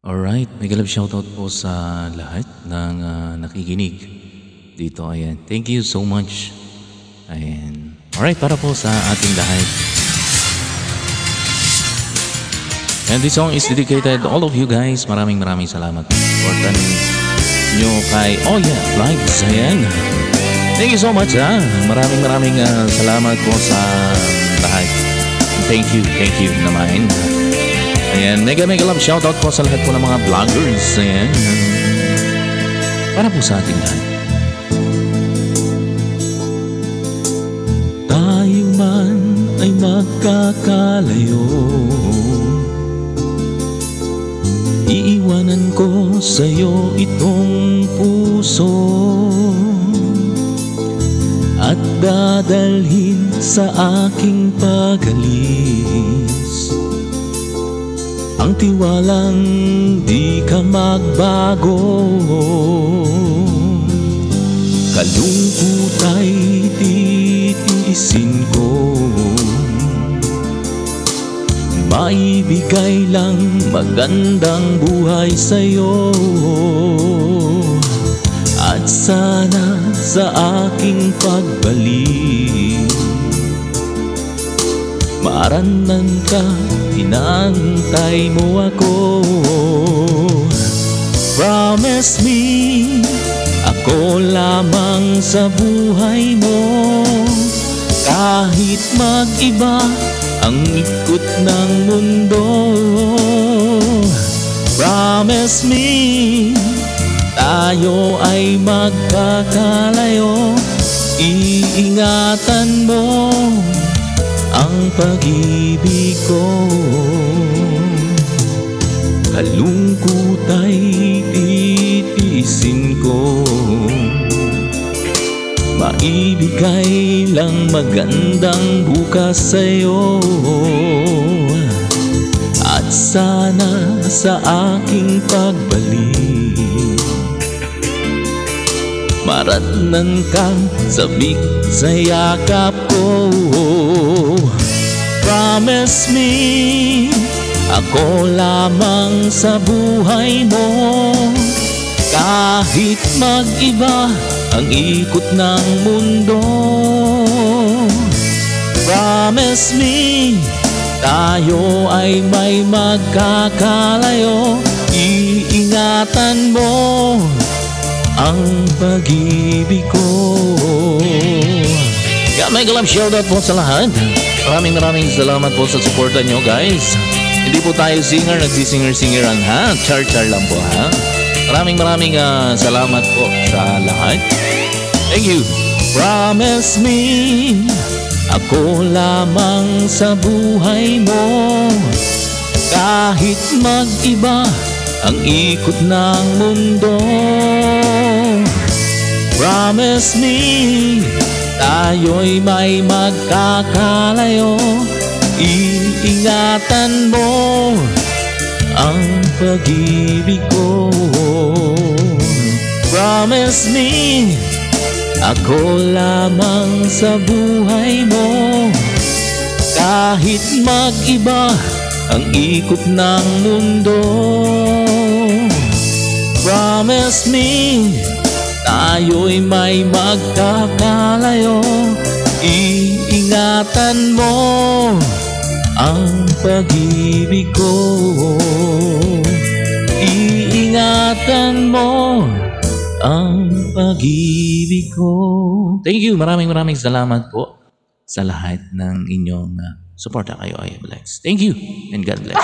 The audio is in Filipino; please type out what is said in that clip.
Alright, mega love shoutout po sa lahat ng nakikinig dito. Ayan, thank you so much. Ayan. Alright, para po sa ating lahat. And this song is dedicated to all of you guys. Maraming salamat for tanin nyo kay Oh Yeah Vlogs. Ayan. Thank you so much ha. Maraming salamat po sa lahat. Thank you naman. Ayan, mega love shoutout po sa lahat po ng mga vloggers. Ayan. Para po sa ating lahat. Tayo man ay magkakalayo, iiwanan ko sa'yo itong puso at dadalhin sa aking pagalis ang tiwalang di ka magbago. Kalungkot ay titiisin ko, maibigay lang magandang buhay sa'yo. At sana sa aking pagbalik maranan ka, inantay mo ako. Promise me, ako lamang sa buhay mo, kahit mag-iba ang ikot ng mundo. Promise me, tayo ay magkakalayo, iingatan mo ang pag-ibig ko. Kalungkot ay titiisin ko, maibigay lang magandang bukas sa'yo. At sana sa aking pagbalik maratnan kang sabik sa yakap ko. Promise me, ako lamang sa buhay mo, kahit mag-iba ang ikot ng mundo. Promise me, tayo ay may magkakalayo, iingatan mo ang pag-ibig ko. Yeah, mega love shoutout po sa lahat. Maraming salamat po sa suporta nyo guys. Hindi po tayo singer, nagsisinger-singeran ha. Char lang po ha. Maraming salamat po sa lahat. Thank you. Promise me, ako lamang sa buhay mo, kahit mag-iba ang ikot ng mundo. Promise me, tayo'y may magkakalayo, iingatan mo ang pag-ibig ko. Promise me, ako lamang sa buhay mo, kahit mag-iba ang ikot ng mundo. Promise me, tayo'y may magkakalayo, iingatan mo ang pag-ibig ko. Iingatan mo ang pag-ibig ko. Thank you. Maraming salamat po sa lahat ng inyong suporta kayo ay bless. Thank you and God bless.